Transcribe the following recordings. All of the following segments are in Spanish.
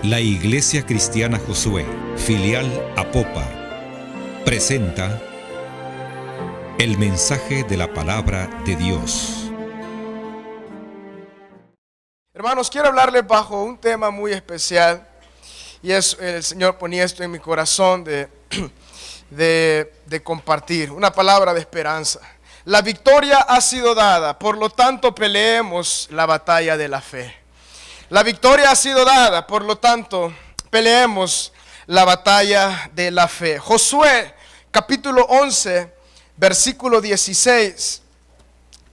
La Iglesia Cristiana Josué, filial Apopa, presenta el mensaje de la palabra de Dios. Hermanos, quiero hablarles bajo un tema muy especial, y es el Señor ponía esto en mi corazón de compartir, una palabra de esperanza. La victoria ha sido dada, por lo tanto peleemos la batalla de la fe. La victoria ha sido dada, por lo tanto peleemos la batalla de la fe. Josué capítulo 11, versículo 16.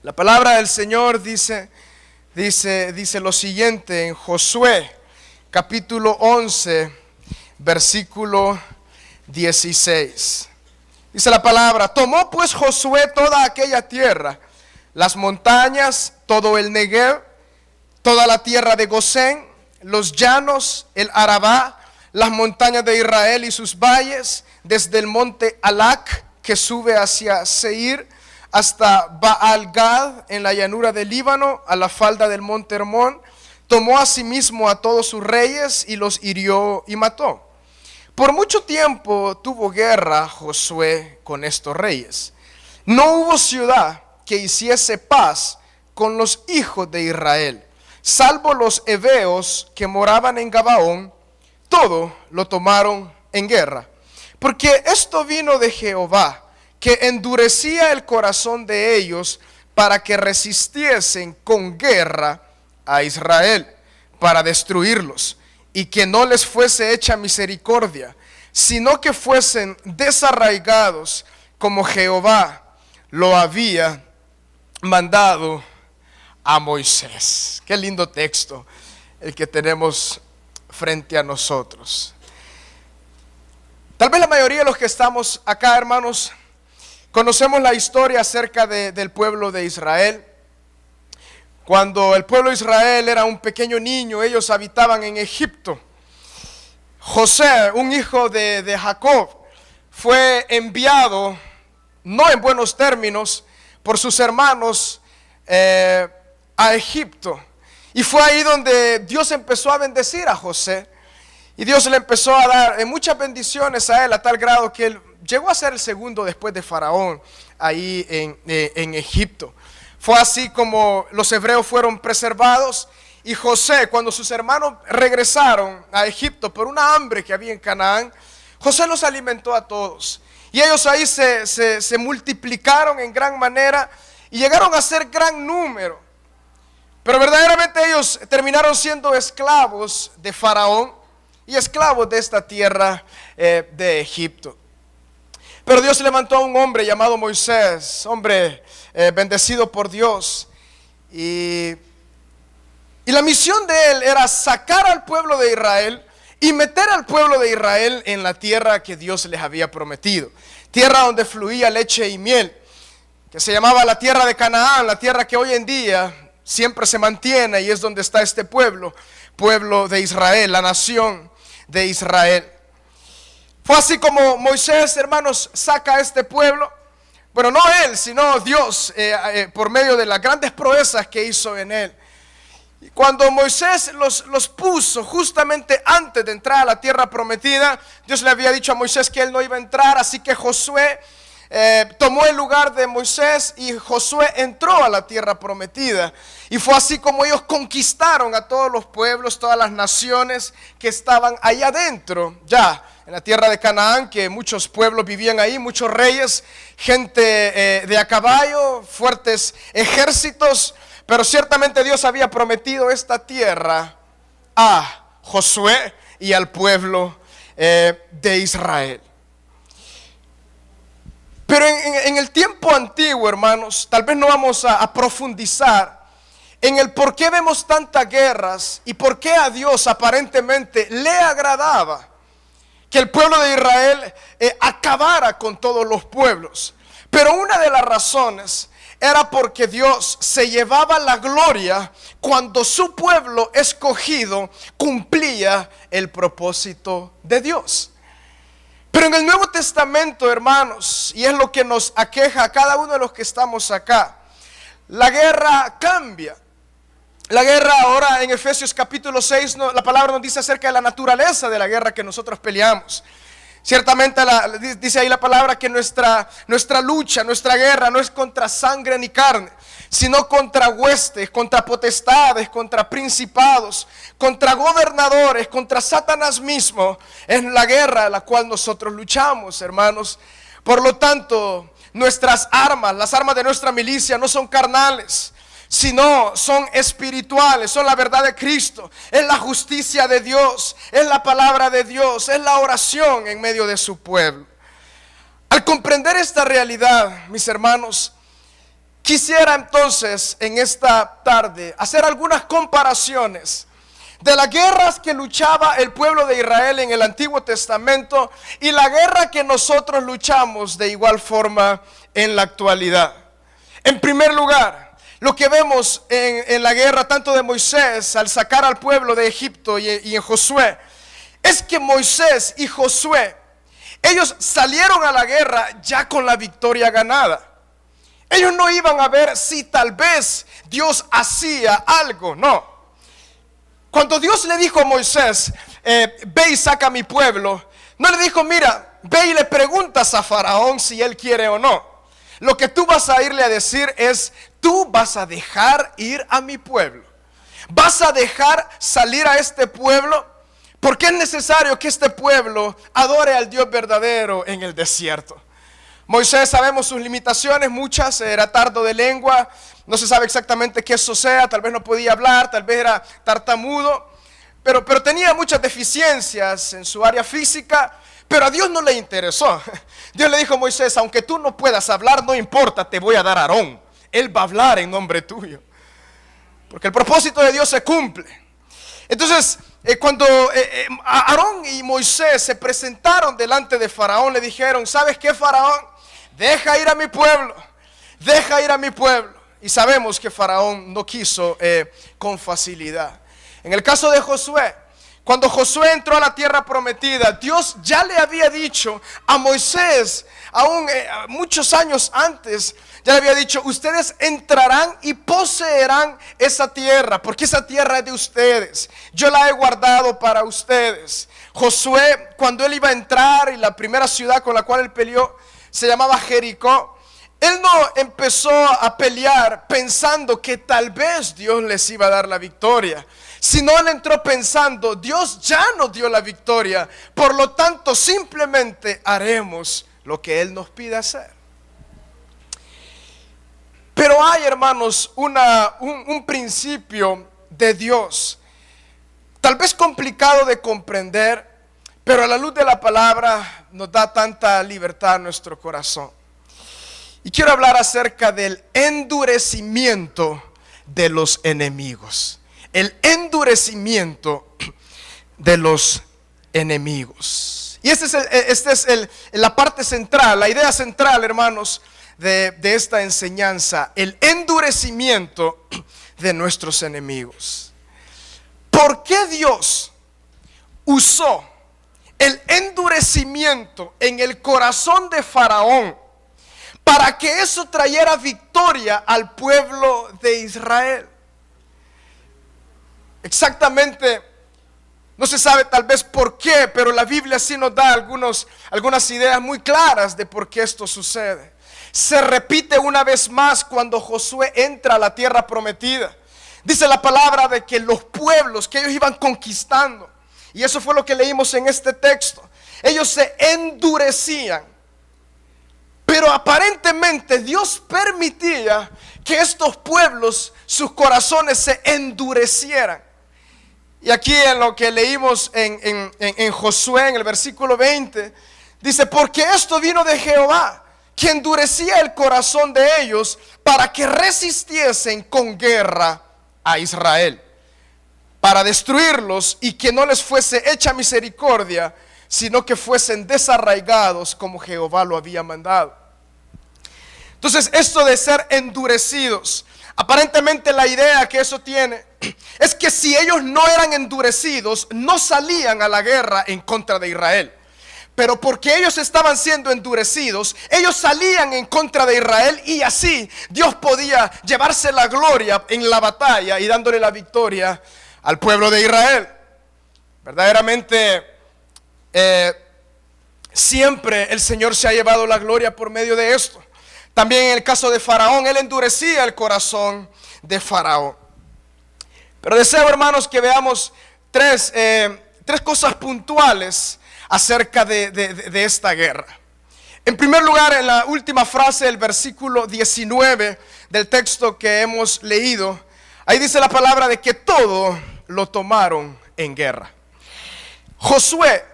La palabra del Señor dice lo siguiente en Josué capítulo 11, versículo 16. Dice la palabra: tomó pues Josué toda aquella tierra, las montañas, todo el Negev, toda la tierra de Gosén, los llanos, el Arabá, las montañas de Israel y sus valles, desde el monte Alac, que sube hacia Seir, hasta Baal-Gad, en la llanura del Líbano, a la falda del monte Hermón. Tomó asimismo a todos sus reyes y los hirió y mató. Por mucho tiempo tuvo guerra Josué con estos reyes. No hubo ciudad que hiciese paz con los hijos de Israel, salvo los heveos que moraban en Gabaón. Todo lo tomaron en guerra, porque esto vino de Jehová, que endurecía el corazón de ellos para que resistiesen con guerra a Israel, para destruirlos, y que no les fuese hecha misericordia, sino que fuesen desarraigados como Jehová lo había mandado a Moisés. Qué lindo texto el que tenemos frente a nosotros. Tal vez la mayoría de los que estamos acá, hermanos, conocemos la historia acerca del pueblo de Israel. Cuando el pueblo de Israel era un pequeño niño, ellos habitaban en Egipto. José, un hijo de Jacob, fue enviado, no en buenos términos, por sus hermanos a Egipto. Y fue ahí donde Dios empezó a bendecir a José. Y Dios le empezó a dar muchas bendiciones a él, a tal grado que él llegó a ser el segundo después de Faraón ahí en Egipto. Fue así como los hebreos fueron preservados. Y José, cuando sus hermanos regresaron a Egipto por una hambre que había en Canaán, José los alimentó a todos. Y ellos ahí se multiplicaron en gran manera y llegaron a ser gran número. Pero verdaderamente ellos terminaron siendo esclavos de Faraón y esclavos de esta tierra de Egipto. Pero Dios levantó a un hombre llamado Moisés, hombre bendecido por Dios. Y la misión de él era sacar al pueblo de Israel y meter al pueblo de Israel en la tierra que Dios les había prometido. Tierra donde fluía leche y miel, que se llamaba la tierra de Canaán, la tierra que hoy en día siempre se mantiene y es donde está este pueblo de Israel, la nación de Israel. Fue así como Moisés, hermanos, saca a este pueblo. Bueno, no él, sino Dios, por medio de las grandes proezas que hizo en él. Y cuando Moisés los puso justamente antes de entrar a la tierra prometida, Dios le había dicho a Moisés que él no iba a entrar, así que Josué tomó el lugar de Moisés y Josué entró a la tierra prometida. Y fue así como ellos conquistaron a todos los pueblos, todas las naciones que estaban ahí adentro, ya en la tierra de Canaán, que muchos pueblos vivían ahí, muchos reyes, gente de a caballo, fuertes ejércitos. Pero ciertamente Dios había prometido esta tierra a Josué y al pueblo de Israel. Pero en el tiempo antiguo, hermanos, tal vez no vamos a profundizar en el por qué vemos tantas guerras y por qué a Dios aparentemente le agradaba que el pueblo de Israel acabara con todos los pueblos. Pero una de las razones era porque Dios se llevaba la gloria cuando su pueblo escogido cumplía el propósito de Dios. Pero en el Nuevo Testamento, hermanos, y es lo que nos aqueja a cada uno de los que estamos acá, la guerra cambia. La guerra ahora en Efesios capítulo 6, la palabra nos dice acerca de la naturaleza de la guerra que nosotros peleamos. Ciertamente dice ahí la palabra que nuestra lucha, nuestra guerra no es contra sangre ni carne, sino contra huestes, contra potestades, contra principados, contra gobernadores, contra Satanás mismo. Es la guerra a la cual nosotros luchamos, hermanos. Por lo tanto, nuestras armas, las armas de nuestra milicia no son carnales, sino son espirituales, son la verdad de Cristo, es la justicia de Dios, es la palabra de Dios, es la oración en medio de su pueblo. Al comprender esta realidad, mis hermanos, quisiera entonces en esta tarde hacer algunas comparaciones de las guerras que luchaba el pueblo de Israel en el Antiguo Testamento y la guerra que nosotros luchamos de igual forma en la actualidad. En primer lugar, lo que vemos en la guerra tanto de Moisés al sacar al pueblo de Egipto y en Josué, es que Moisés y Josué, ellos salieron a la guerra ya con la victoria ganada. Ellos no iban a ver si tal vez Dios hacía algo, no. Cuando Dios le dijo a Moisés, ve y saca a mi pueblo, no le dijo, mira, ve y le preguntas a Faraón si él quiere o no. Lo que tú vas a irle a decir es, tú vas a dejar ir a mi pueblo. Vas a dejar salir a este pueblo, porque es necesario que este pueblo adore al Dios verdadero en el desierto. Moisés, sabemos sus limitaciones, muchas, era tardo de lengua, no se sabe exactamente qué eso sea, tal vez no podía hablar, tal vez era tartamudo, pero tenía muchas deficiencias en su área física. Pero a Dios no le interesó. Dios le dijo a Moisés, aunque tú no puedas hablar, no importa, te voy a dar a Aarón. Él va a hablar en nombre tuyo. Porque el propósito de Dios se cumple. Entonces, cuando Aarón y Moisés se presentaron delante de Faraón, le dijeron, ¿sabes qué, Faraón? Deja ir a mi pueblo. Deja ir a mi pueblo. Y sabemos que Faraón no quiso con facilidad. En el caso de Josué, cuando Josué entró a la tierra prometida, Dios ya le había dicho a Moisés, aún muchos años antes, ya le había dicho, ustedes entrarán y poseerán esa tierra, porque esa tierra es de ustedes. Yo la he guardado para ustedes. Josué, cuando él iba a entrar, y la primera ciudad con la cual él peleó se llamaba Jericó, él no empezó a pelear pensando que tal vez Dios les iba a dar la victoria, sino él entró pensando, Dios ya nos dio la victoria, por lo tanto simplemente haremos lo que Él nos pide hacer. Pero hay, hermanos, un principio de Dios, tal vez complicado de comprender, pero a la luz de la palabra nos da tanta libertad a nuestro corazón. Y quiero hablar acerca del endurecimiento de los enemigos. El endurecimiento de los enemigos. Y esta es la parte central, la idea central, hermanos, de esta enseñanza. El endurecimiento de nuestros enemigos. ¿Por qué Dios usó el endurecimiento en el corazón de Faraón para que eso trayera victoria al pueblo de Israel? Exactamente, no se sabe tal vez por qué, pero la Biblia sí nos da algunas ideas muy claras de por qué esto sucede. Se repite una vez más cuando Josué entra a la tierra prometida. Dice la palabra de que los pueblos que ellos iban conquistando, y eso fue lo que leímos en este texto, ellos se endurecían. Pero aparentemente Dios permitía que estos pueblos, sus corazones se endurecieran. Y aquí en lo que leímos en Josué, en el versículo 20, dice, porque esto vino de Jehová, que endurecía el corazón de ellos para que resistiesen con guerra a Israel, para destruirlos y que no les fuese hecha misericordia, sino que fuesen desarraigados como Jehová lo había mandado. Entonces, esto de ser endurecidos, aparentemente la idea que eso tiene es que si ellos no eran endurecidos, no salían a la guerra en contra de Israel. Pero porque ellos estaban siendo endurecidos, ellos salían en contra de Israel y así Dios podía llevarse la gloria en la batalla y dándole la victoria al pueblo de Israel. Verdaderamente, siempre el Señor se ha llevado la gloria por medio de esto. También en el caso de Faraón, él endurecía el corazón de Faraón. Pero deseo, hermanos, que veamos tres cosas puntuales acerca de esta guerra. En primer lugar, en la última frase del versículo 19 del texto que hemos leído, ahí dice la palabra de que todo lo tomaron en guerra. Josué,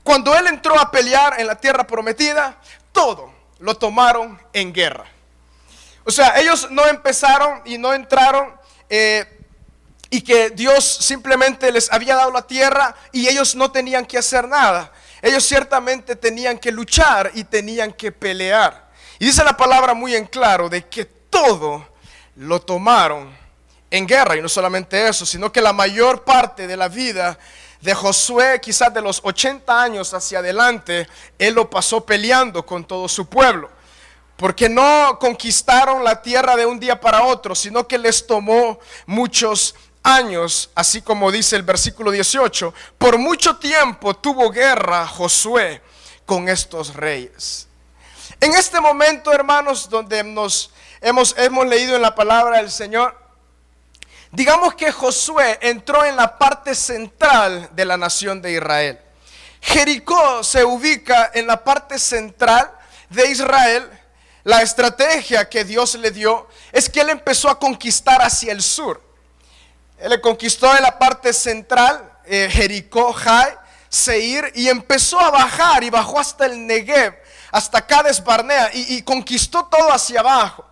cuando él entró a pelear en la tierra prometida, todo lo tomaron en guerra. O sea, ellos no empezaron y no entraron y que Dios simplemente les había dado la tierra y ellos no tenían que hacer nada. Ellos ciertamente tenían que luchar y tenían que pelear. Y dice la palabra muy en claro de que todo lo tomaron en guerra. Y no solamente eso, sino que la mayor parte de la vida de Josué, quizás de los 80 años hacia adelante, él lo pasó peleando con todo su pueblo. Porque no conquistaron la tierra de un día para otro, sino que les tomó muchos años, así como dice el versículo 18. Por mucho tiempo tuvo guerra Josué con estos reyes. En este momento, hermanos, donde hemos leído en la palabra del Señor, digamos que Josué entró en la parte central de la nación de Israel. Jericó se ubica en la parte central de Israel. La estrategia que Dios le dio es que él empezó a conquistar hacia el sur. Él le conquistó en la parte central, Jericó, Jai, Seir, y empezó a bajar y bajó hasta el Negev, hasta Cades Barnea, y conquistó todo hacia abajo.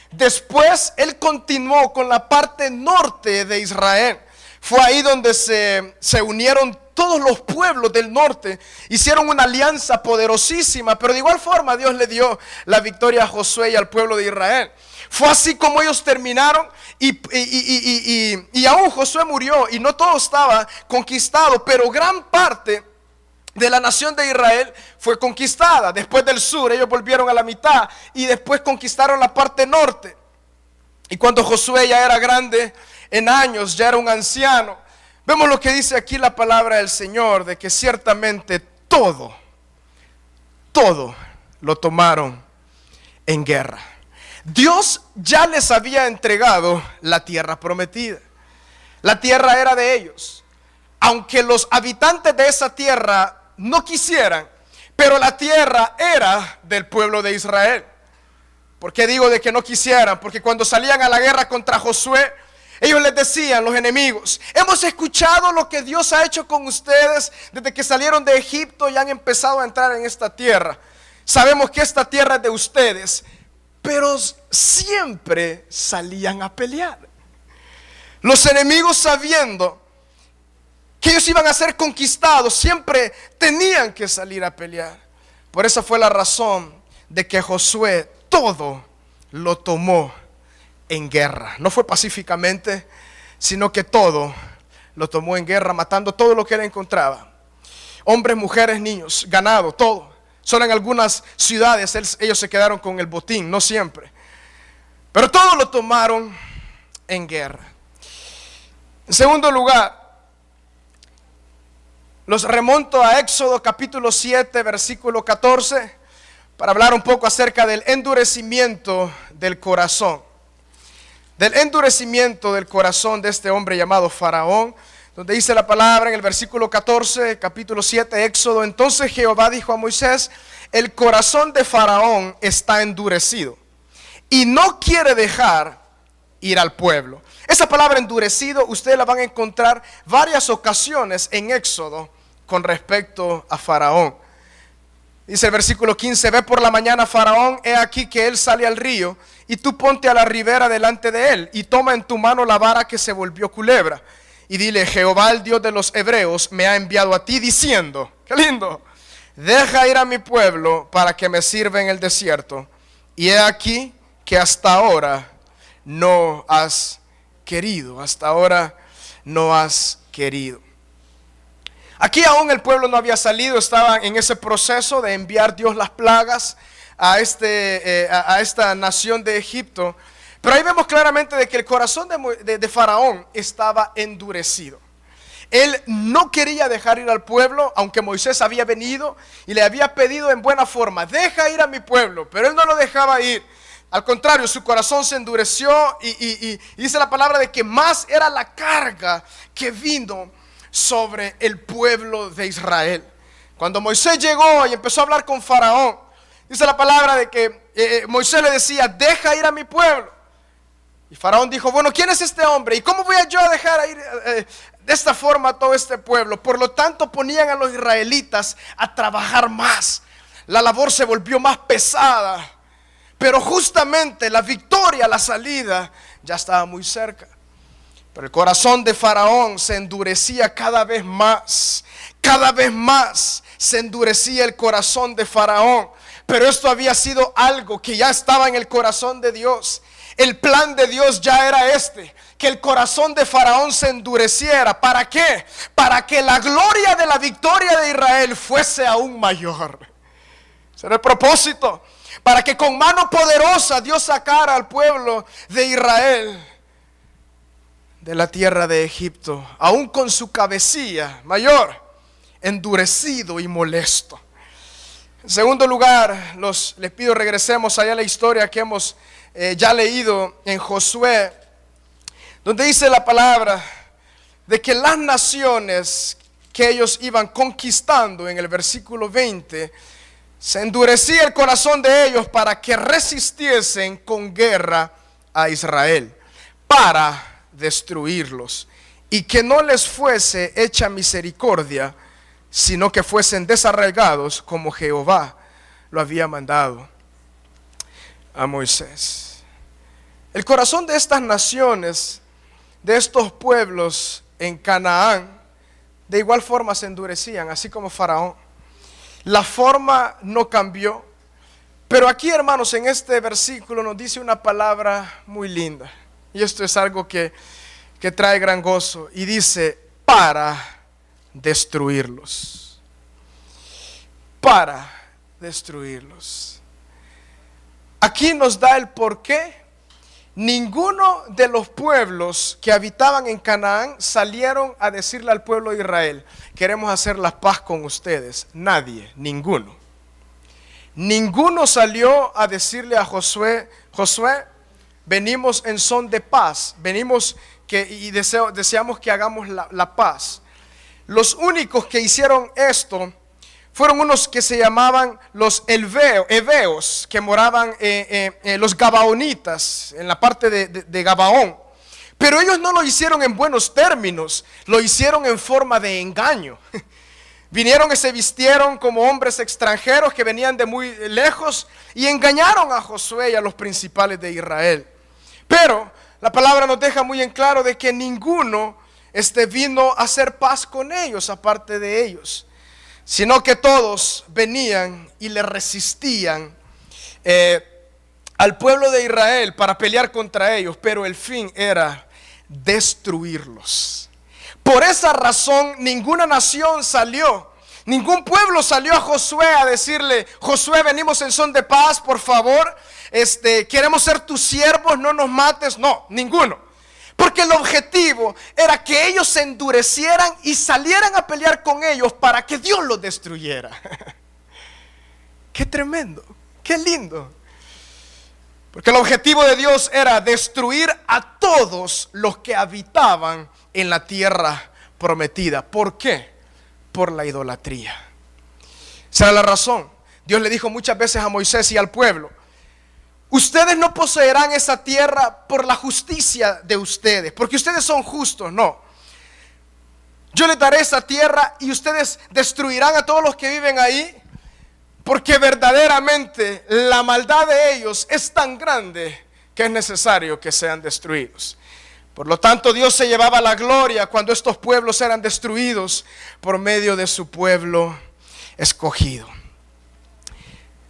Después él continuó con la parte norte de Israel. Fue ahí donde se unieron todos los pueblos del norte, hicieron una alianza poderosísima, pero de igual forma Dios le dio la victoria a Josué y al pueblo de Israel. Fue así como ellos terminaron y aún Josué murió y no todo estaba conquistado, pero gran parte de la nación de Israel fue conquistada. Después del sur ellos volvieron a la mitad y después conquistaron la parte norte. Y cuando Josué ya era grande en años, ya era un anciano, vemos lo que dice aquí la palabra del Señor, de que ciertamente todo lo tomaron en guerra. Dios ya les había entregado la tierra prometida. La tierra era de ellos. Aunque los habitantes de esa tierra no quisieran, pero la tierra era del pueblo de Israel. ¿Por qué digo de que no quisieran? Porque cuando salían a la guerra contra Josué, ellos les decían, los enemigos: hemos escuchado lo que Dios ha hecho con ustedes desde que salieron de Egipto y han empezado a entrar en esta tierra. Sabemos que esta tierra es de ustedes, pero siempre salían a pelear. Los enemigos, sabiendo que ellos iban a ser conquistados, siempre tenían que salir a pelear. Por esa fue la razón de que Josué todo lo tomó en guerra. No fue pacíficamente, sino que todo lo tomó en guerra, matando todo lo que él encontraba. Hombres, mujeres, niños, ganado, todo. Solo en algunas ciudades ellos se quedaron con el botín, no siempre. Pero todo lo tomaron en guerra. En segundo lugar, los remonto a Éxodo capítulo 7, versículo 14, para hablar un poco acerca del endurecimiento del corazón. Del endurecimiento del corazón de este hombre llamado Faraón, donde dice la palabra en el versículo 14, capítulo 7, Éxodo: entonces Jehová dijo a Moisés: el corazón de Faraón está endurecido y no quiere dejar ir al pueblo. Esa palabra endurecido ustedes la van a encontrar varias ocasiones en Éxodo con respecto a Faraón. Dice el versículo 15: ve por la mañana Faraón, he aquí que él sale al río, y tú ponte a la ribera delante de él, y toma en tu mano la vara que se volvió culebra, y dile: Jehová, el Dios de los hebreos, me ha enviado a ti diciendo, qué lindo, deja ir a mi pueblo para que me sirva en el desierto, y he aquí que hasta ahora no has querido, hasta ahora no has querido. Aquí aún el pueblo no había salido, estaba en ese proceso de enviar Dios las plagas a esta nación de Egipto. Pero ahí vemos claramente de que el corazón de Faraón estaba endurecido. Él no quería dejar ir al pueblo, aunque Moisés había venido y le había pedido en buena forma: deja ir a mi pueblo, pero él no lo dejaba ir. Al contrario, su corazón se endureció y dice la palabra de que más era la carga que vino sobre el pueblo de Israel. Cuando Moisés llegó y empezó a hablar con Faraón, dice la palabra de que Moisés le decía: deja ir a mi pueblo. Y Faraón dijo: bueno, ¿quién es este hombre? ¿Y cómo voy yo a dejar ir de esta forma a todo este pueblo? Por lo tanto, ponían a los israelitas a trabajar más. La labor se volvió más pesada. Pero justamente la victoria, la salida, ya estaba muy cerca. Pero el corazón de Faraón se endurecía cada vez más. Cada vez más se endurecía el corazón de Faraón. Pero esto había sido algo que ya estaba en el corazón de Dios. El plan de Dios ya era que el corazón de Faraón se endureciera. ¿Para qué? Para que la gloria de la victoria de Israel fuese aún mayor. Ese era el propósito. Para que con mano poderosa Dios sacara al pueblo de Israel de la tierra de Egipto, aún con su cabecilla mayor, endurecido y molesto. En segundo lugar, les pido regresemos allá a la historia que hemos ya leído en Josué, donde dice la palabra de que las naciones que ellos iban conquistando, en el versículo 20, se endurecía el corazón de ellos para que resistiesen con guerra a Israel, para destruirlos, y que no les fuese hecha misericordia, sino que fuesen desarraigados como Jehová lo había mandado a Moisés. El corazón de estas naciones, de estos pueblos en Canaán, de igual forma se endurecían, así como Faraón. La forma no cambió, pero aquí, hermanos, en este versículo nos dice una palabra muy linda, y esto es algo que trae gran gozo, y dice: para destruirlos. Para destruirlos. Aquí nos da el porqué. Ninguno de los pueblos que habitaban en Canaán salieron a decirle al pueblo de Israel: queremos hacer la paz con ustedes. Nadie, ninguno. Ninguno salió a decirle a Josué: Josué, venimos en son de paz, venimos y deseamos que hagamos la paz. Los únicos que hicieron esto fueron unos que se llamaban los heveos, que moraban los gabaonitas, en la parte de Gabaón. Pero ellos no lo hicieron en buenos términos, lo hicieron en forma de engaño. Vinieron y se vistieron como hombres extranjeros que venían de muy lejos y engañaron a Josué y a los principales de Israel. Pero la palabra nos deja muy en claro de que ninguno vino a hacer paz con ellos, aparte de ellos, sino que todos venían y le resistían al pueblo de Israel para pelear contra ellos, pero el fin era destruirlos. Por esa razón ninguna nación salió, ningún pueblo salió a Josué a decirle: Josué, venimos en son de paz, por favor, queremos ser tus siervos, no nos mates. No, ninguno. Porque el objetivo era que ellos se endurecieran y salieran a pelear con ellos para que Dios los destruyera. Qué tremendo, qué lindo. Porque el objetivo de Dios era destruir a todos los que habitaban en la tierra prometida. ¿Por qué? Por la idolatría. Esa era la razón. Dios le dijo muchas veces a Moisés y al pueblo: ustedes no poseerán esa tierra por la justicia de ustedes, porque ustedes son justos. No, yo les daré esa tierra y ustedes destruirán a todos los que viven ahí, porque verdaderamente la maldad de ellos es tan grande que es necesario que sean destruidos. Por lo tanto, Dios se llevaba la gloria cuando estos pueblos eran destruidos por medio de su pueblo escogido.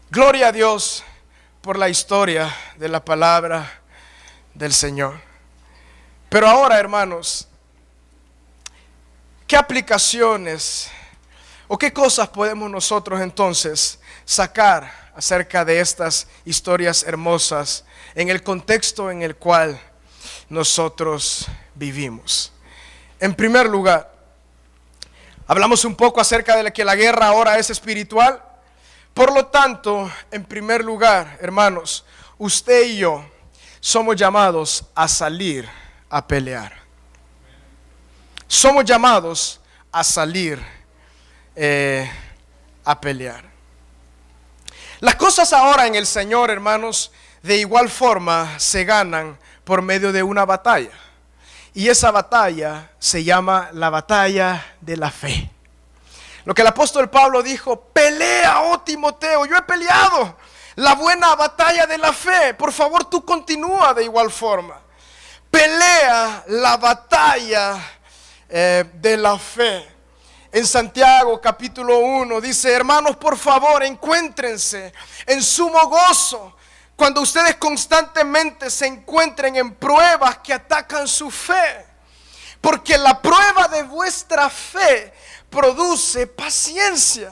Gloria a Dios por la historia de la palabra del Señor. Pero ahora, hermanos, ¿qué aplicaciones ¿O qué cosas podemos nosotros entonces sacar acerca de estas historias hermosas en el contexto en el cual nosotros vivimos? En primer lugar, hablamos un poco acerca de que la guerra ahora es espiritual. Por lo tanto, en primer lugar, hermanos, usted y yo somos llamados a salir a pelear. Somos llamados a salir a pelear. Las cosas ahora en el Señor, hermanos, de igual forma se ganan por medio de una batalla. Y esa batalla se llama la batalla de la fe. Lo que el apóstol Pablo dijo: pelea, oh Timoteo, yo he peleado la buena batalla de la fe. Por favor, tú continúa de igual forma. Pelea la batalla de la fe. En Santiago capítulo 1 dice: hermanos, por favor, encuéntrense en sumo gozo cuando ustedes constantemente se encuentren en pruebas que atacan su fe, porque la prueba de vuestra fe produce paciencia.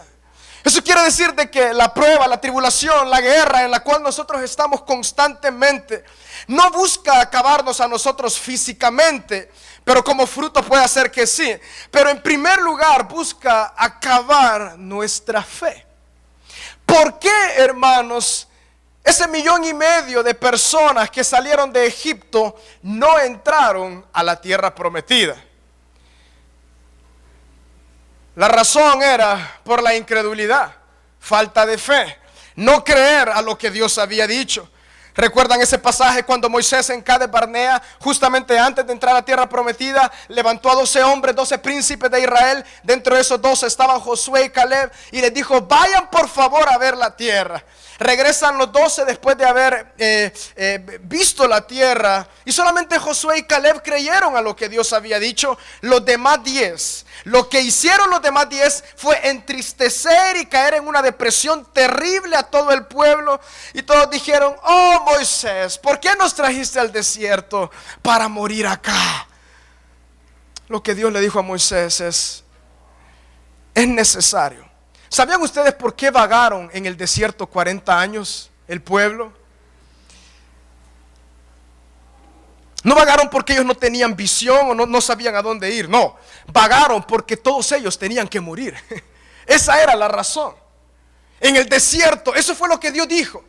Eso quiere decir de que la prueba, la tribulación, la guerra en la cual nosotros estamos constantemente no busca acabarnos a nosotros físicamente, pero como fruto puede hacer que sí. Pero en primer lugar busca acabar nuestra fe. ¿Por qué, hermanos, ese 1,5 millones de personas que salieron de Egipto no entraron a la tierra prometida? La razón era por la incredulidad, falta de fe, no creer a lo que Dios había dicho. ¿Recuerdan ese pasaje cuando Moisés en Cades Barnea, justamente antes de entrar a la tierra prometida, levantó a 12 hombres, 12 príncipes de Israel? Dentro de esos 12 estaban Josué y Caleb, y les dijo: vayan por favor a ver la tierra. Regresan los 12 después de haber visto la tierra, y solamente Josué y Caleb creyeron a lo que Dios había dicho. Los demás 10, lo que hicieron los demás 10 fue entristecer y caer en una depresión terrible a todo el pueblo. Y todos dijeron: oh Moisés, ¿por qué nos trajiste al desierto para morir acá? Lo que Dios le dijo a Moisés es necesario. ¿Sabían ustedes por qué vagaron en el desierto 40 años el pueblo? No vagaron porque ellos no tenían visión o no sabían a dónde ir. No, vagaron porque todos ellos tenían que morir. Esa era la razón. En el desierto, eso fue lo que Dios dijo: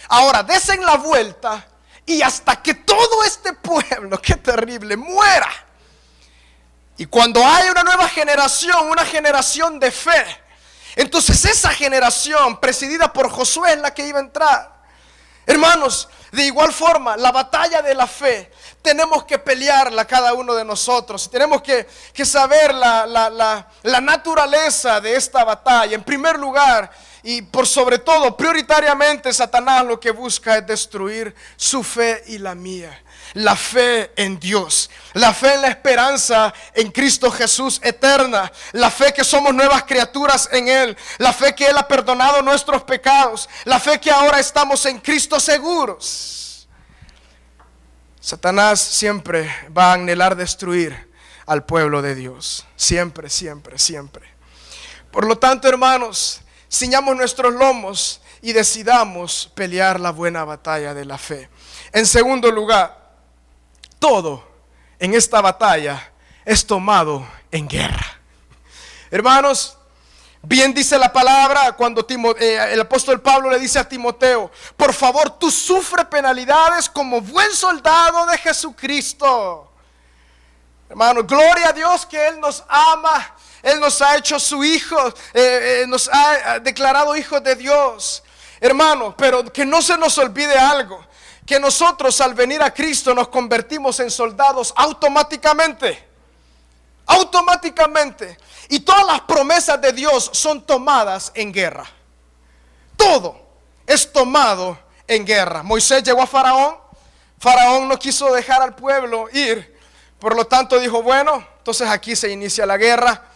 ahora desen la vuelta y hasta que todo este pueblo, qué terrible, muera. Y cuando haya una nueva generación, una generación de fe, entonces esa generación presidida por Josué es la que iba a entrar. Hermanos, de igual forma, la batalla de la fe tenemos que pelearla cada uno de nosotros. Tenemos que saber la naturaleza de esta batalla. En primer lugar, y por sobre todo, prioritariamente, Satanás lo que busca es destruir su fe y la mía. La fe en Dios, la fe en la esperanza en Cristo Jesús eterna, la fe que somos nuevas criaturas en Él, la fe que Él ha perdonado nuestros pecados, la fe que ahora estamos en Cristo seguros. Satanás siempre va a anhelar destruir al pueblo de Dios, siempre, siempre, siempre. Por lo tanto, hermanos, ciñamos nuestros lomos y decidamos pelear la buena batalla de la fe. En segundo lugar, todo en esta batalla es tomado en guerra. Hermanos, bien dice la palabra cuando el apóstol Pablo le dice a Timoteo: por favor, tú sufre penalidades como buen soldado de Jesucristo. Hermanos, gloria a Dios que Él nos ama. Él nos ha hecho su hijo, nos ha declarado hijos de Dios. Hermanos, pero que no se nos olvide algo: que nosotros al venir a Cristo nos convertimos en soldados automáticamente. Automáticamente. Y todas las promesas de Dios son tomadas en guerra. Todo es tomado en guerra. Moisés llegó a Faraón. Faraón no quiso dejar al pueblo ir. Por lo tanto dijo: bueno, entonces aquí se inicia la guerra.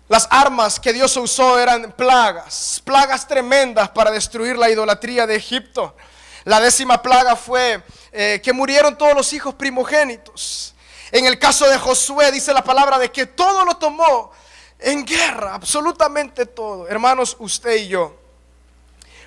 Las armas que Dios usó eran plagas tremendas para destruir la idolatría de Egipto. La 10ª plaga fue que murieron todos los hijos primogénitos. En el caso de Josué dice la palabra de que todo lo tomó en guerra, absolutamente todo. Hermanos, usted y yo.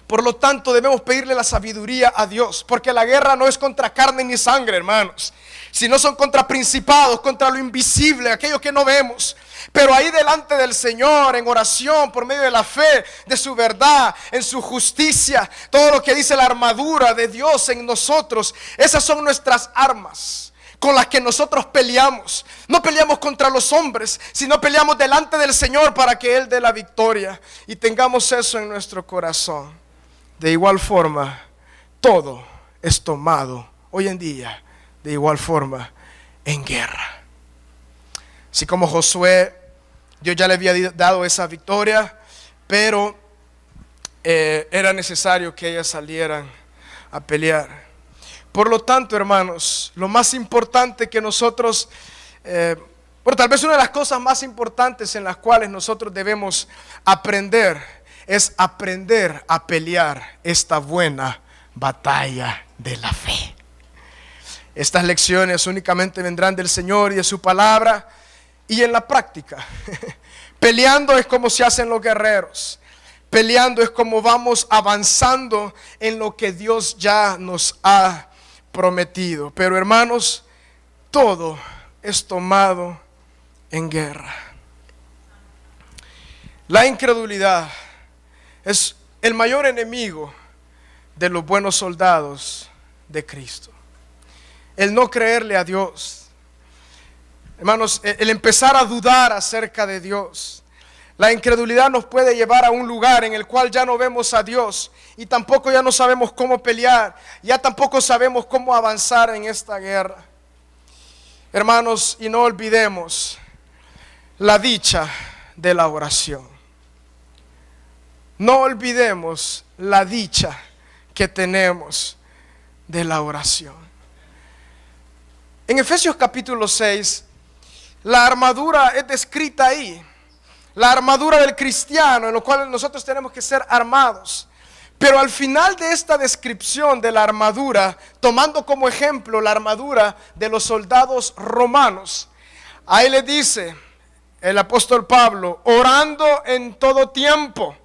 Por lo tanto, debemos pedirle la sabiduría a Dios, porque la guerra no es contra carne ni sangre, hermanos, sino son contra principados, contra lo invisible, aquello que no vemos. Pero ahí delante del Señor, en oración, por medio de la fe, de su verdad, en su justicia, todo lo que dice la armadura de Dios en nosotros, esas son nuestras armas con las que nosotros peleamos. No peleamos contra los hombres, sino peleamos delante del Señor para que Él dé la victoria y tengamos eso en nuestro corazón. De igual forma, todo es tomado hoy en día, de igual forma, en guerra. Así como Josué, Dios ya le había dado esa victoria, pero era necesario que ellas salieran a pelear. Por lo tanto, hermanos, lo más importante que nosotros, tal vez una de las cosas más importantes en las cuales nosotros debemos aprender, es aprender a pelear esta buena batalla de la fe. Estas lecciones únicamente vendrán del Señor y de su palabra y en la práctica. Peleando es como se hacen los guerreros. Peleando es como vamos avanzando en lo que Dios ya nos ha prometido. Pero hermanos, todo es tomado en guerra. La incredulidad es el mayor enemigo de los buenos soldados de Cristo. El no creerle a Dios. Hermanos, el empezar a dudar acerca de Dios. La incredulidad nos puede llevar a un lugar en el cual ya no vemos a Dios y tampoco ya no sabemos cómo pelear, ya tampoco sabemos cómo avanzar en esta guerra. Hermanos, y no olvidemos la dicha de la oración. No olvidemos la dicha que tenemos de la oración. En Efesios capítulo 6, la armadura es descrita ahí. La armadura del cristiano, en lo cual nosotros tenemos que ser armados. Pero al final de esta descripción de la armadura, tomando como ejemplo la armadura de los soldados romanos, ahí le dice el apóstol Pablo, orando en todo tiempo,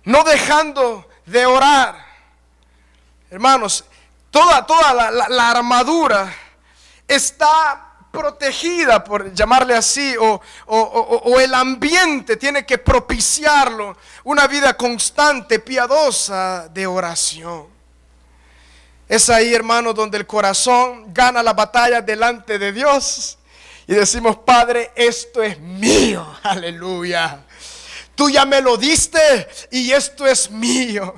no dejando de orar. Hermanos, toda la armadura está protegida, por llamarle así, o el ambiente tiene que propiciarlo, una vida constante, piadosa de oración. Es ahí, hermanos, donde el corazón gana la batalla delante de Dios y decimos, Padre, esto es mío, aleluya. Tú ya me lo diste y esto es mío,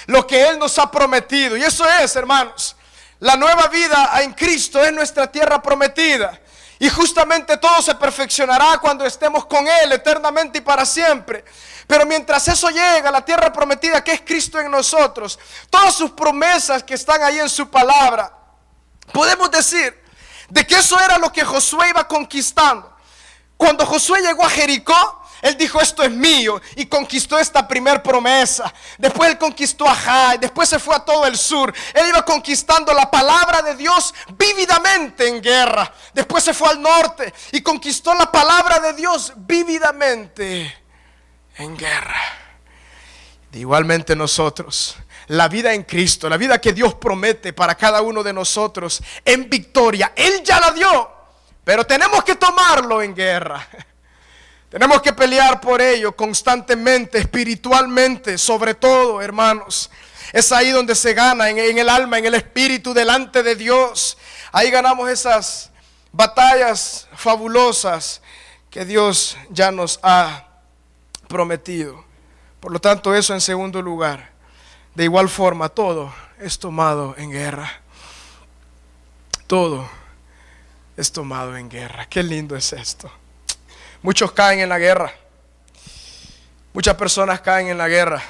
lo que Él nos ha prometido. Y eso es, hermanos, la nueva vida en Cristo es nuestra tierra prometida. Y justamente todo se perfeccionará cuando estemos con Él eternamente y para siempre. Pero mientras eso llega, la tierra prometida que es Cristo en nosotros, todas sus promesas que están ahí en su palabra, podemos decir de que eso era lo que Josué iba conquistando. Cuando Josué llegó a Jericó, él dijo, esto es mío, y conquistó esta primer promesa. Después él conquistó a Jai, después se fue a todo el sur. Él iba conquistando la palabra de Dios vívidamente en guerra. Después se fue al norte y conquistó la palabra de Dios vívidamente en guerra. Igualmente nosotros, la vida en Cristo, la vida que Dios promete para cada uno de nosotros en victoria, Él ya la dio, pero tenemos que tomarlo en guerra. Tenemos que pelear por ello constantemente, espiritualmente, sobre todo, hermanos. Es ahí donde se gana, en el alma, en el espíritu, delante de Dios. Ahí ganamos esas batallas fabulosas que Dios ya nos ha prometido. Por lo tanto, eso en segundo lugar. De igual forma, todo es tomado en guerra. Todo es tomado en guerra. Qué lindo es esto. Muchos caen en la guerra. Muchas personas caen en la guerra.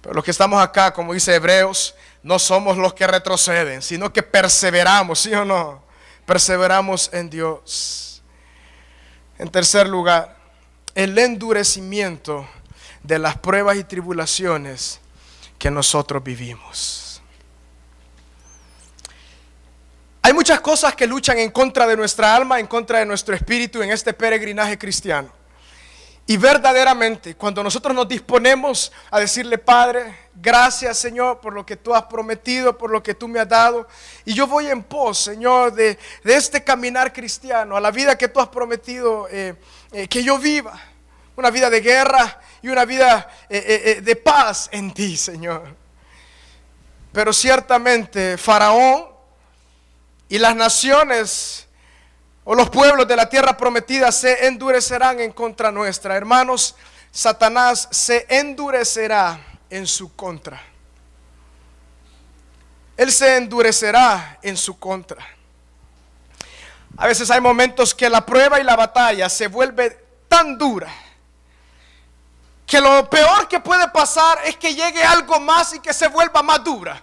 Pero los que estamos acá, como dice Hebreos, no somos los que retroceden, sino que perseveramos, ¿sí o no? Perseveramos en Dios. En tercer lugar, el endurecimiento de las pruebas y tribulaciones que nosotros vivimos. Hay muchas cosas que luchan en contra de nuestra alma, en contra de nuestro espíritu en este peregrinaje cristiano. Y verdaderamente, cuando nosotros nos disponemos a decirle: Padre, gracias, Señor, por lo que tú has prometido, por lo que tú me has dado, y yo voy en pos, Señor, de este caminar cristiano, a la vida que tú has prometido que yo viva, una vida de guerra y una vida de paz en ti, Señor. Pero ciertamente Faraón y las naciones o los pueblos de la tierra prometida se endurecerán en contra nuestra. Hermanos, Satanás se endurecerá en su contra. Él se endurecerá en su contra. A veces hay momentos que la prueba y la batalla se vuelve tan dura que lo peor que puede pasar es que llegue algo más y que se vuelva más dura.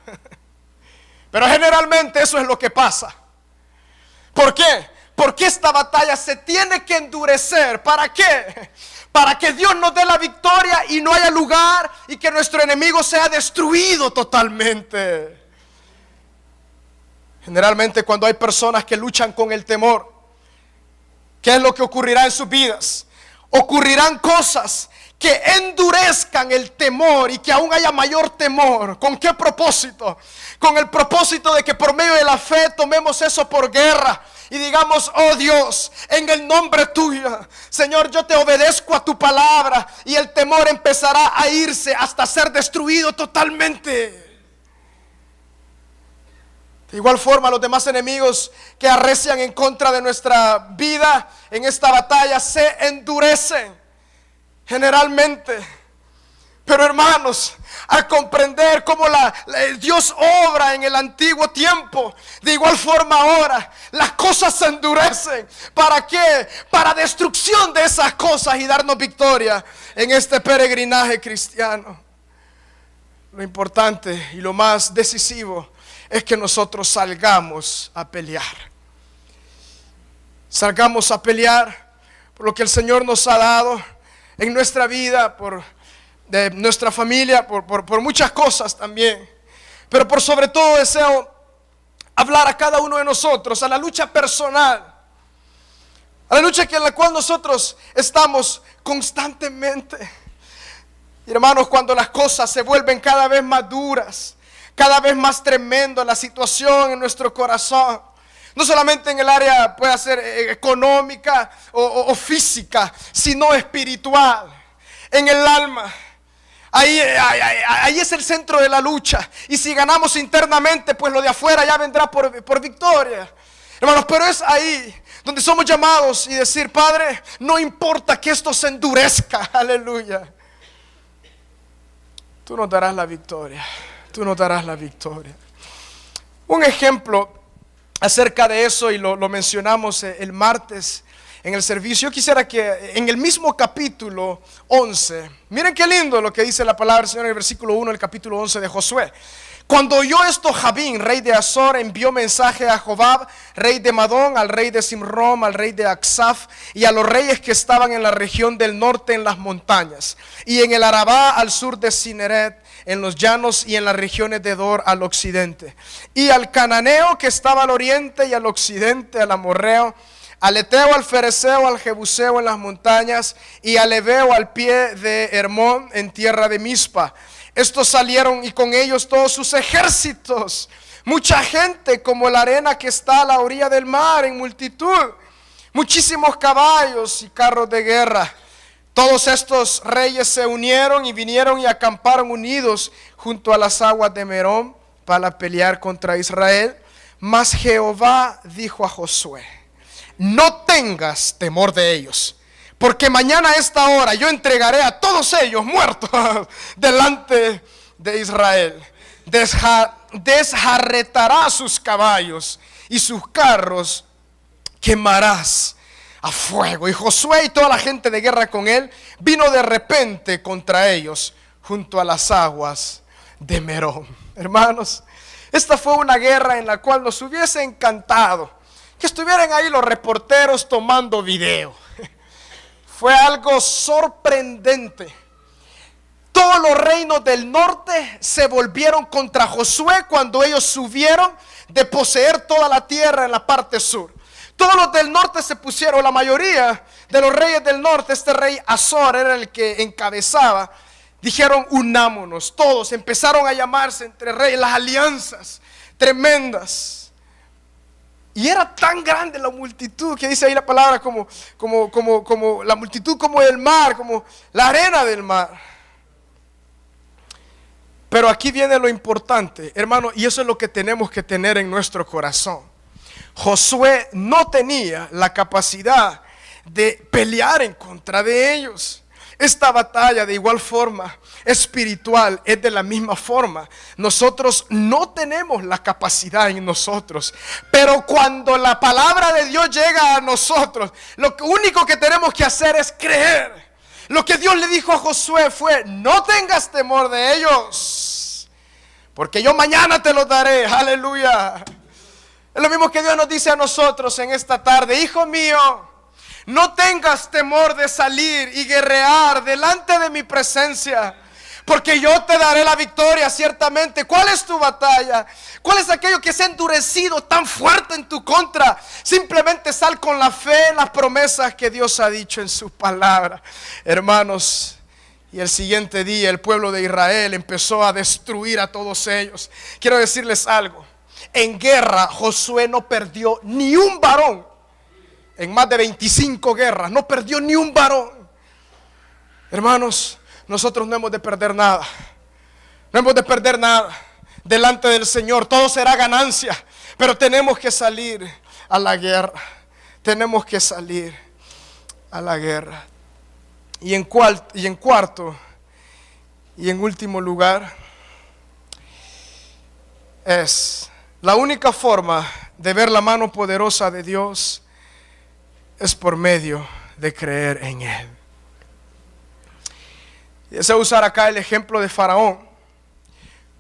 Pero generalmente eso es lo que pasa. ¿Por qué? Porque esta batalla se tiene que endurecer. ¿Para qué? Para que Dios nos dé la victoria y no haya lugar y que nuestro enemigo sea destruido totalmente. Generalmente cuando hay personas que luchan con el temor, ¿qué es lo que ocurrirá en sus vidas? Ocurrirán cosas que endurezcan el temor y que aún haya mayor temor. ¿Con qué propósito? Con el propósito de que por medio de la fe tomemos eso por guerra y digamos: oh Dios, en el nombre tuyo, Señor, yo te obedezco a tu palabra, y el temor empezará a irse hasta ser destruido totalmente. De igual forma, los demás enemigos que arrecian en contra de nuestra vida en esta batalla se endurecen generalmente. Pero hermanos, al comprender cómo Dios obra en el antiguo tiempo, de igual forma ahora las cosas se endurecen. ¿Para qué? Para destrucción de esas cosas y darnos victoria en este peregrinaje cristiano. Lo importante y lo más decisivo es que nosotros salgamos a pelear. Salgamos a pelear por lo que el Señor nos ha dado en nuestra vida, de nuestra familia, por muchas cosas también. Pero por sobre todo deseo hablar a cada uno de nosotros, a la lucha personal, a la lucha en la cual nosotros estamos constantemente. Y hermanos, cuando las cosas se vuelven cada vez más duras, cada vez más tremendo la situación en nuestro corazón, no solamente en el área puede ser económica o física, sino espiritual, en el alma. Ahí es el centro de la lucha. Y si ganamos internamente, pues lo de afuera ya vendrá por victoria. Hermanos, pero es ahí donde somos llamados y decir: Padre, no importa que esto se endurezca, aleluya, tú nos darás la victoria. Tú nos darás la victoria. Un ejemplo acerca de eso, y lo mencionamos el martes en el servicio. Yo quisiera que en el mismo capítulo 11, miren qué lindo lo que dice la palabra del Señor en el versículo 1 del capítulo 11 de Josué. Cuando oyó esto Jabín, rey de Azor, envió mensaje a Jobab, rey de Madón, al rey de Simrom, al rey de Aksaf, y a los reyes que estaban en la región del norte en las montañas, y en el Arabá al sur de Cineret, en los llanos, y en las regiones de Dor al occidente, y al cananeo que estaba al oriente y al occidente, al amorreo, al eteo, al fereceo, al jebuseo en las montañas, y al heveo al pie de Hermón en tierra de Mispa. Estos salieron y con ellos todos sus ejércitos, mucha gente como la arena que está a la orilla del mar en multitud, muchísimos caballos y carros de guerra. Todos estos reyes se unieron y vinieron y acamparon unidos junto a las aguas de Merón para pelear contra Israel. Mas Jehová dijo a Josué: no tengas temor de ellos, porque mañana a esta hora yo entregaré a todos ellos muertos delante de Israel. Desjarretará sus caballos y sus carros quemarás a fuego. Y Josué y toda la gente de guerra con él vino de repente contra ellos junto a las aguas de Merón. Hermanos, esta fue una guerra en la cual nos hubiese encantado que estuvieran ahí los reporteros tomando video. Fue algo sorprendente. Todos los reinos del norte se volvieron contra Josué cuando ellos subieron de poseer toda la tierra en la parte sur. Todos los del norte se pusieron, la mayoría de los reyes del norte, este rey Azor era el que encabezaba. Dijeron, unámonos, todos empezaron a llamarse entre reyes, las alianzas tremendas. Y era tan grande la multitud, que dice ahí la palabra, como la multitud como el mar, como la arena del mar. Pero aquí viene lo importante, hermano, y eso es lo que tenemos que tener en nuestro corazón. Josué no tenía la capacidad de pelear en contra de ellos. Esta batalla de igual forma espiritual es de la misma forma. Nosotros no tenemos la capacidad en nosotros, pero cuando la palabra de Dios llega a nosotros, lo único que tenemos que hacer es creer. Lo que Dios le dijo a Josué fue, no tengas temor de ellos, porque yo mañana te los daré. Aleluya. Es lo mismo que Dios nos dice a nosotros en esta tarde. Hijo mío, no tengas temor de salir y guerrear delante de mi presencia, porque yo te daré la victoria ciertamente. ¿Cuál es tu batalla? ¿Cuál es aquello que se ha endurecido tan fuerte en tu contra? Simplemente sal con la fe en las promesas que Dios ha dicho en su palabra. Hermanos, y el siguiente día el pueblo de Israel empezó a destruir a todos ellos. Quiero decirles algo. En guerra Josué no perdió ni un varón. En más de 25 guerras no perdió ni un varón. Hermanos, nosotros no hemos de perder nada. No hemos de perder nada delante del Señor. Todo será ganancia, pero tenemos que salir a la guerra. Tenemos que salir a la guerra. Y en cuarto y en último lugar, es la única forma de ver la mano poderosa de Dios es por medio de creer en Él. Y deseo usar acá el ejemplo de Faraón.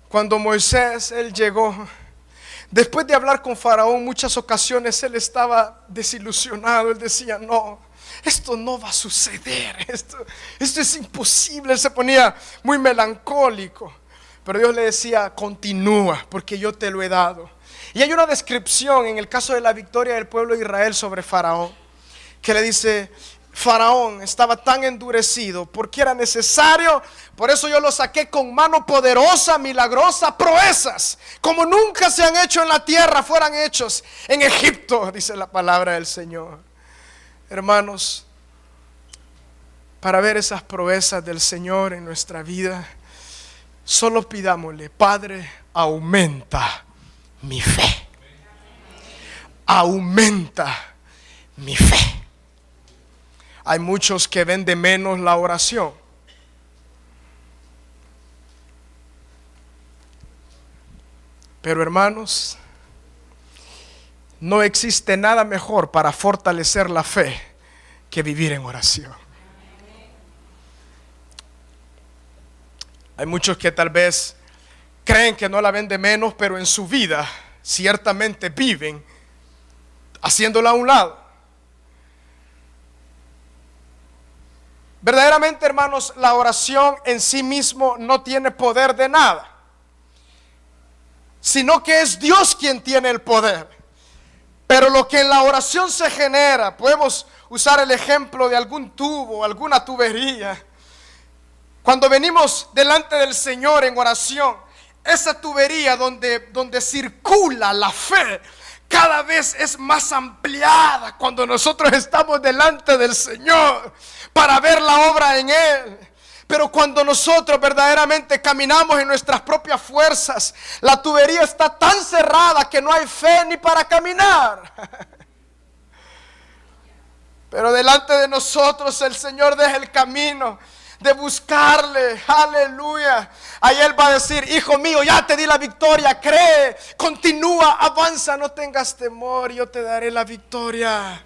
Cuando Moisés, él llegó, después de hablar con Faraón, muchas ocasiones él estaba desilusionado. Él decía, no, esto no va a suceder, esto es imposible. Él se ponía muy melancólico. Pero Dios le decía, continúa, porque yo te lo he dado. Y hay una descripción en el caso de la victoria del pueblo de Israel sobre Faraón, que le dice, Faraón estaba tan endurecido porque era necesario, por eso yo lo saqué con mano poderosa, milagrosa, proezas como nunca se han hecho en la tierra, fueran hechos en Egipto, dice la palabra del Señor. Hermanos, para ver esas proezas del Señor en nuestra vida, solo pidámosle, Padre, aumenta mi fe. Aumenta mi fe. Hay muchos que ven de menos la oración. Pero hermanos, no existe nada mejor para fortalecer la fe que vivir en oración. Hay muchos que tal vez creen que no la ven de menos, pero en su vida ciertamente viven haciéndola a un lado. Verdaderamente, hermanos, la oración en sí mismo no tiene poder de nada, sino que es Dios quien tiene el poder. Pero lo que en la oración se genera, podemos usar el ejemplo de algún tubo, alguna tubería. Cuando venimos delante del Señor en oración, esa tubería donde circula la fe, cada vez es más ampliada cuando nosotros estamos delante del Señor para ver la obra en Él. Pero cuando nosotros verdaderamente caminamos en nuestras propias fuerzas, la tubería está tan cerrada que no hay fe ni para caminar. Pero delante de nosotros el Señor deja el camino de buscarle, aleluya. Ahí Él va a decir, hijo mío, ya te di la victoria, cree, continúa, avanza, no tengas temor, yo te daré la victoria.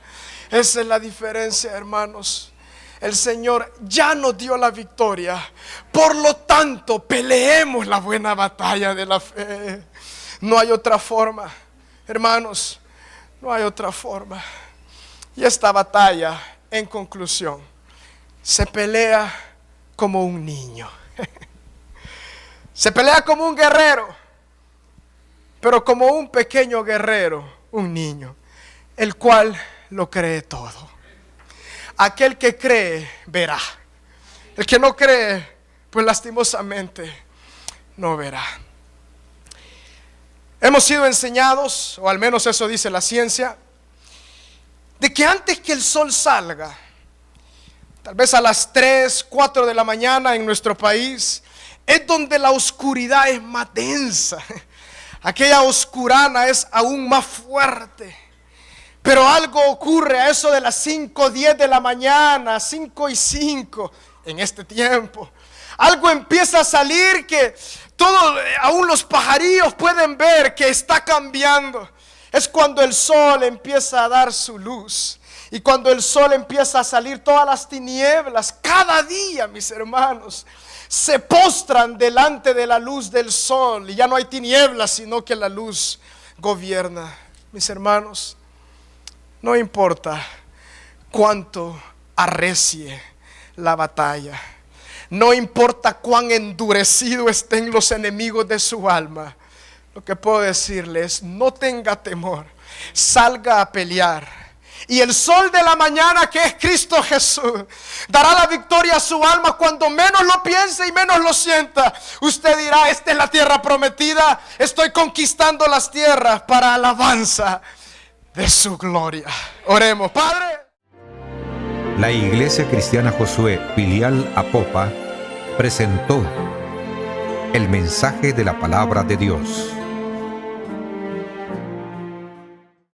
Esa es la diferencia, hermanos. El Señor ya nos dio la victoria, por lo tanto peleemos la buena batalla de la fe. No hay otra forma, hermanos, no hay otra forma. Y esta batalla, en conclusión, se pelea como un niño. Se pelea como un guerrero, pero como un pequeño guerrero, un niño. el cual lo cree todo. Aquel que cree, verá. El que no cree, pues lastimosamente no verá. Hemos sido enseñados, o al menos eso dice la ciencia, de que antes que el sol salga, tal vez a las 3, 4 de la mañana en nuestro país, es donde la oscuridad es más densa. Aquella oscurana es aún más fuerte. Pero algo ocurre a eso de las 5, 10 de la mañana, 5 y 5 en este tiempo. Algo empieza a salir que aún los pajarillos pueden ver que está cambiando. Es cuando el sol empieza a dar su luz. Y cuando el sol empieza a salir, todas las tinieblas, cada día, mis hermanos, se postran delante de la luz del sol. Y ya no hay tinieblas, sino que la luz gobierna. Mis hermanos, no importa cuánto arrecie la batalla. No importa cuán endurecido estén los enemigos de su alma. Lo que puedo decirle es: no tenga temor, salga a pelear. Y el sol de la mañana, que es Cristo Jesús, dará la victoria a su alma cuando menos lo piense y menos lo sienta. Usted dirá: esta es la tierra prometida, estoy conquistando las tierras para alabanza de su gloria. Oremos. Padre. La Iglesia Cristiana Josué, filial Apopa, presentó el mensaje de la palabra de Dios.